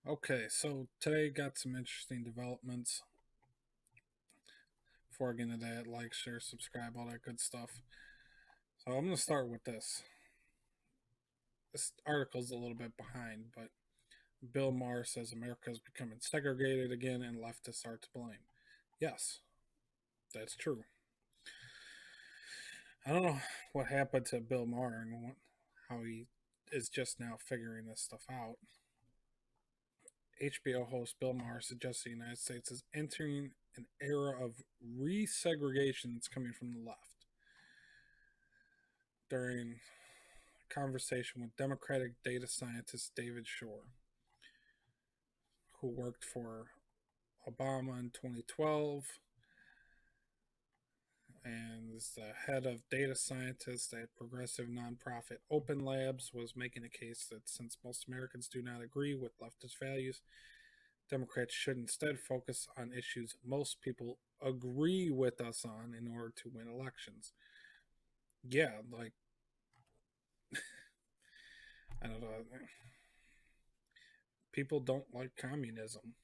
Okay, so today got some interesting developments. Before I get into that, like, share, subscribe, all that good stuff. So I'm going to start with this. This article's a little bit behind, but Bill Maher says America is becoming segregated again and leftists are to blame. Yes, that's true. I don't know what happened to Bill Maher and how he is just now figuring this stuff out. HBO host Bill Maher suggests the United States is entering an era of resegregation that's coming from the left. During a conversation with Democratic data scientist David Shore, who worked for Obama in 2012 and is the head of data scientists at progressive nonprofit Open Labs, was making a case that since most Americans do not agree with leftist values, Democrats should instead focus on issues most people agree with us on in order to win elections. Yeah, like, I don't know. People don't like communism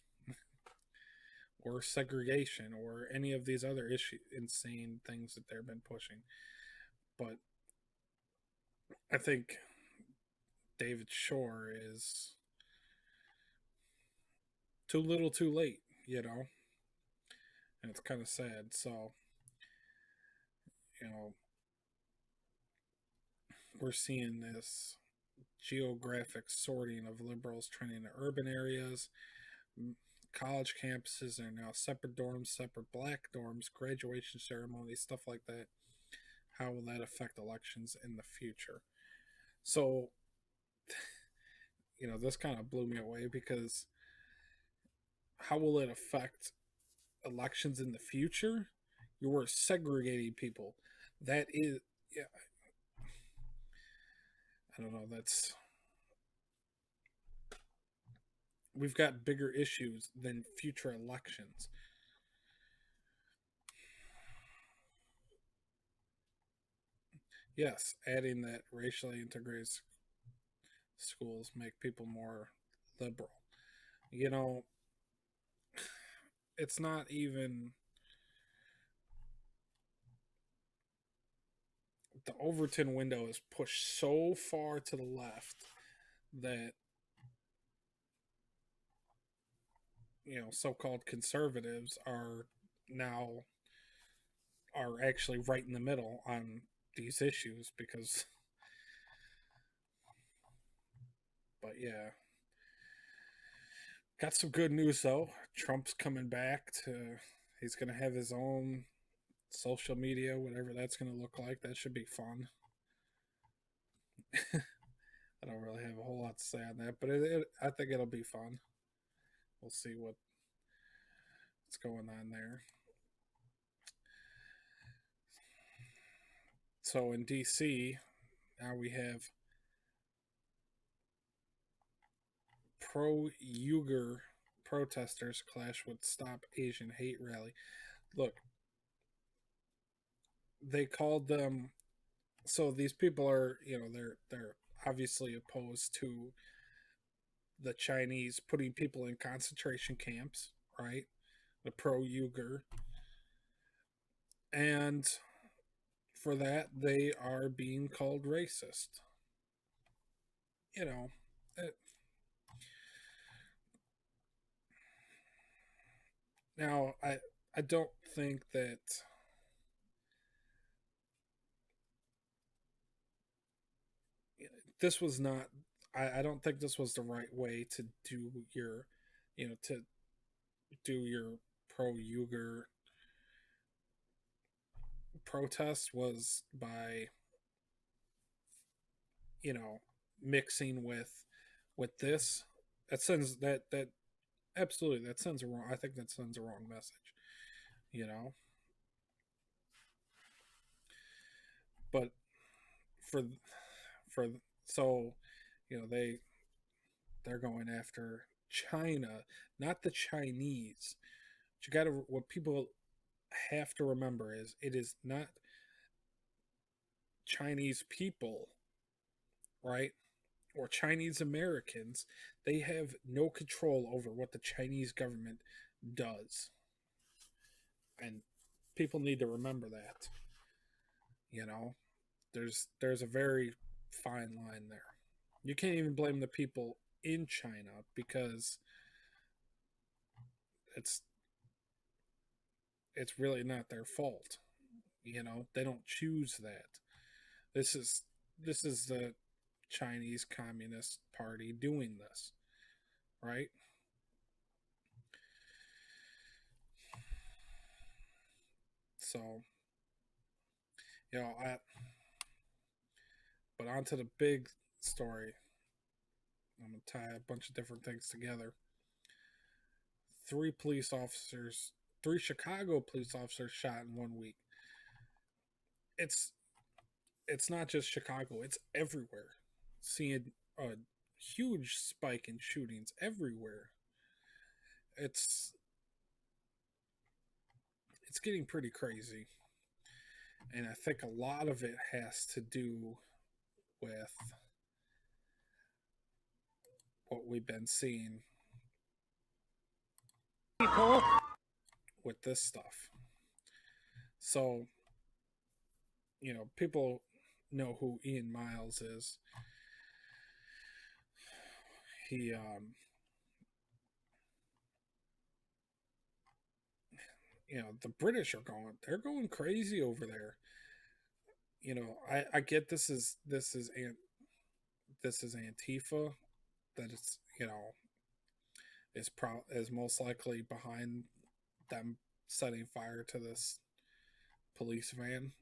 or segregation or any of these other insane things that they've been pushing. But I think David Shore is too little too late, and it's kind of sad. So, you know, we're seeing this geographic sorting of liberals trending to urban areas. College campuses are now separate dorms, separate black dorms, graduation ceremonies, stuff like that. How will that affect elections in the future? So, this kind of blew me away because how will it affect elections in the future? You were segregating people. That is, yeah, I don't know. We've got bigger issues than future elections. Yes, adding that racially integrated schools make people more liberal. You know, it's not even the Overton window is pushed so far to the left that so-called conservatives now are actually right in the middle on these issues because, but yeah, got some good news though. Trump's coming back to, he's going to have his own social media, whatever that's going to look like. That should be fun. I don't really have a whole lot to say on that, but I think it'll be fun. We'll see what's going on there. So in DC, now we have pro Uyghur protesters clash with Stop Asian Hate rally. Look, they called them, so these people are, they're obviously opposed to the Chinese putting people in concentration camps, right? The pro Uyghur. And for that, they are being called racist. You know, it, now I don't think that this was not. I don't think this was the right way to do to do your pro Uyghur protest was by you know mixing with this. That sends that absolutely that sends a wrong. I think that sends a wrong message. You know, but for for so they're going after China, not the Chinese. But you got to what people have to remember is it is not Chinese people, right? or Chinese Americans, they have no control over what the Chinese government does. And people need to remember that. You know, there's a very fine line there. You can't even blame the people in China because it's it's really not their fault. You know, they don't choose that. This is this is the Chinese Communist Party doing this, right? So, you know, but onto the big story. I'm gonna tie a bunch of different things together. Three police officers, three Chicago police officers shot in 1 week. It's it's not just Chicago; it's everywhere. Seeing a huge spike in shootings everywhere. It's it's getting pretty crazy, and I think a lot of it has to do with what we've been seeing People. with this stuff. So, people know who Ian Miles is. He, the British they're going crazy over there. I get this is Antifa that it's is most likely behind them setting fire to this police van,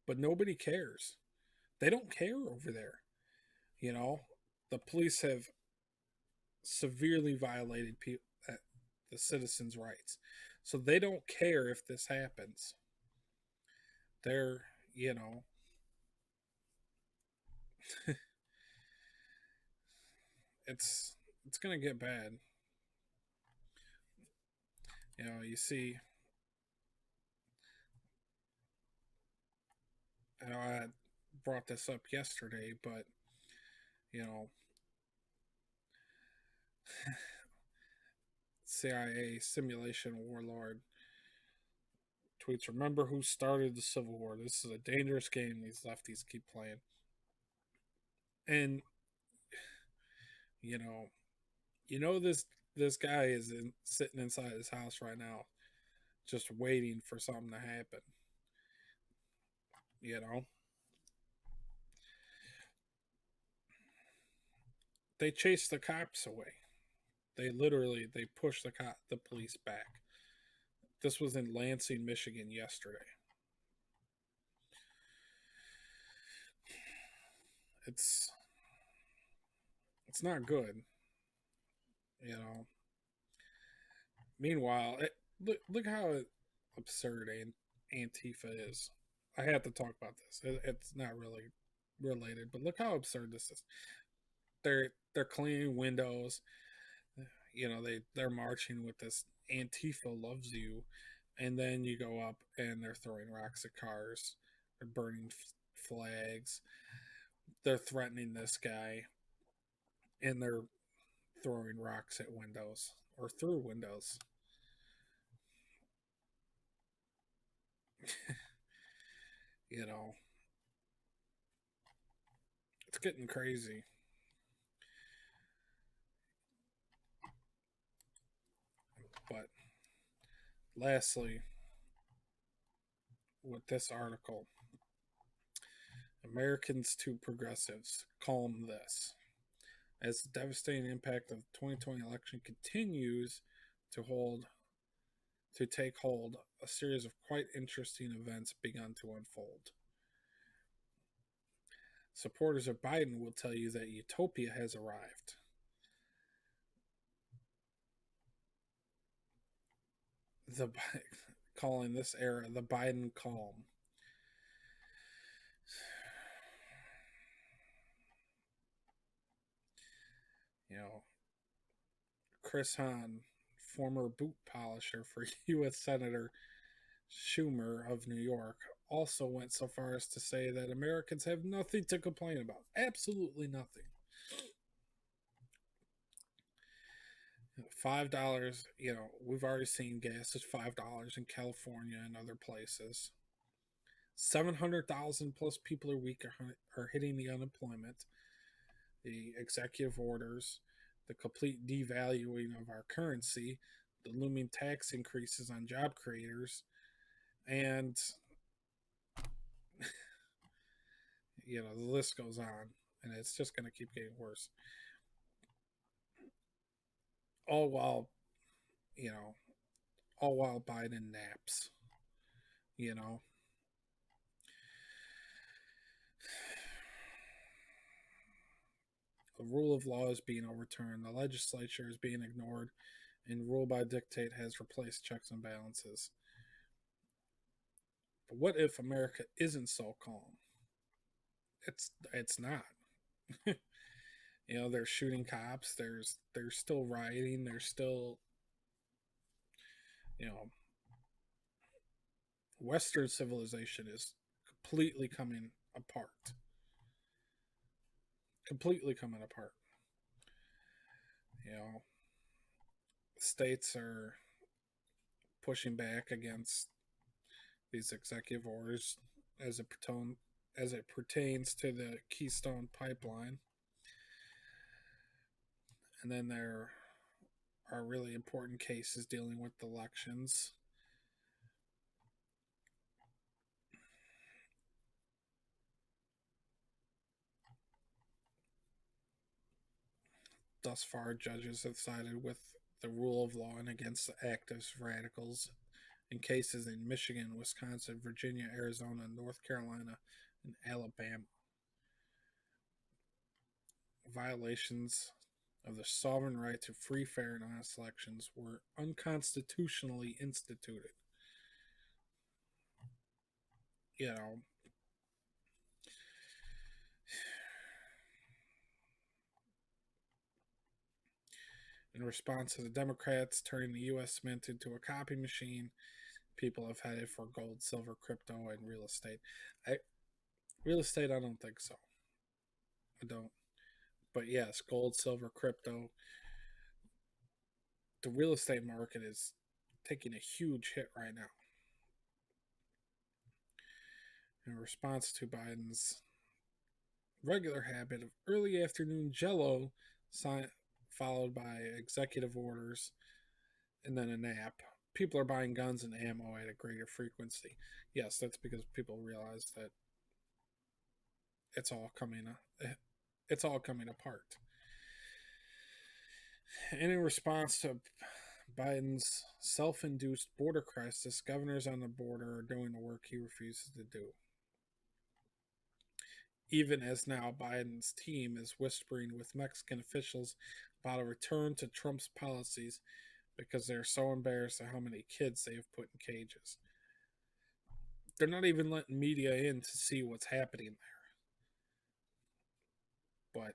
but nobody cares. They don't care over there. You know, the police have severely violated the citizens' rights, so they don't care if this happens. They're you know it's gonna get bad. You see, I brought this up yesterday, but you know, CIA simulation warlord tweets, "Remember who started the Civil War? This is a dangerous game these lefties keep playing." And you know, this guy is sitting inside his house right now, just waiting for something to happen. You know, they chase the cops away. They push the police back. This was in Lansing, Michigan yesterday. It's it's not good, you know. Meanwhile, look how absurd Antifa is. I had to talk about this. It's not really related, but look how absurd this is. They're cleaning windows. They're marching with this Antifa loves you, and then you go up and they're throwing rocks at cars. They're burning flags. They're threatening this guy, and they're throwing rocks at windows or through windows. you know, it's getting crazy. But lastly, with this article, Americans to progressives calm this. As the devastating impact of the 2020 election continues to hold to take hold, a series of quite interesting events begun to unfold. Supporters of Biden will tell you that utopia has arrived. The calling this era the Biden calm. You know, Chris Hahn, former boot polisher for U.S. Senator Schumer of New York, also went so far as to say that Americans have nothing to complain about. Absolutely nothing. $5, we've already seen gas is $5 in California and other places. 700,000 plus people a week are hitting the unemployment. The executive orders, the complete devaluing of our currency, the looming tax increases on job creators, and the list goes on, and it's just going to keep getting worse. All while, you know, all while Biden naps. You know, the rule of law is being overturned, the legislature is being ignored, and rule by dictate has replaced checks and balances. But what if America isn't so calm? It's not. They're shooting cops. There's still rioting. There's still you know Western civilization is completely coming apart. Completely coming apart. You know, states are pushing back against these executive orders as it pertains to the Keystone Pipeline, and then there are really important cases dealing with elections. Thus far, judges have sided with the rule of law and against the activist radicals in cases in Michigan, Wisconsin, Virginia, Arizona, North Carolina, and Alabama. Violations of the sovereign right to free, fair, and honest elections were unconstitutionally instituted. You know, in response to the Democrats turning the U.S. Mint into a copy machine, people have headed for gold, silver, crypto, and real estate. Real estate, I don't think so. I don't. But yes, gold, silver, crypto. The real estate market is taking a huge hit right now. In response to Biden's regular habit of early afternoon jello, followed by executive orders and then a nap, people are buying guns and ammo at a greater frequency. Yes, that's because people realize that it's all coming it's all coming apart. And in response to Biden's self-induced border crisis, governors on the border are doing the work he refuses to do. Even as now Biden's team is whispering with Mexican officials about a return to Trump's policies because they're so embarrassed at how many kids they have put in cages. They're not even letting media in to see what's happening there. But,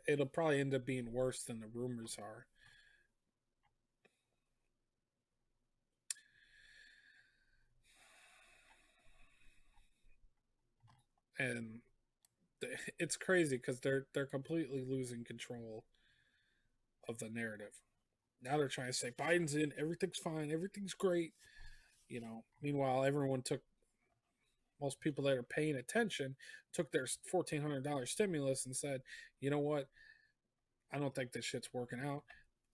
it'll probably end up being worse than the rumors are. And it's crazy because they're completely losing control of the narrative. Now they're trying to say Biden's in, everything's fine, everything's great. Meanwhile, most people that are paying attention took their $1,400 stimulus and said, you know what? I don't think this shit's working out.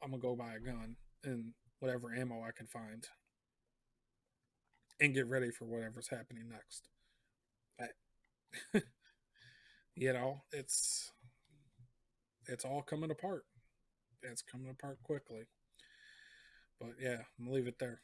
I'm gonna go buy a gun and whatever ammo I can find and get ready for whatever's happening next. I, it's all coming apart. It's coming apart quickly. But yeah, I'm gonna leave it there.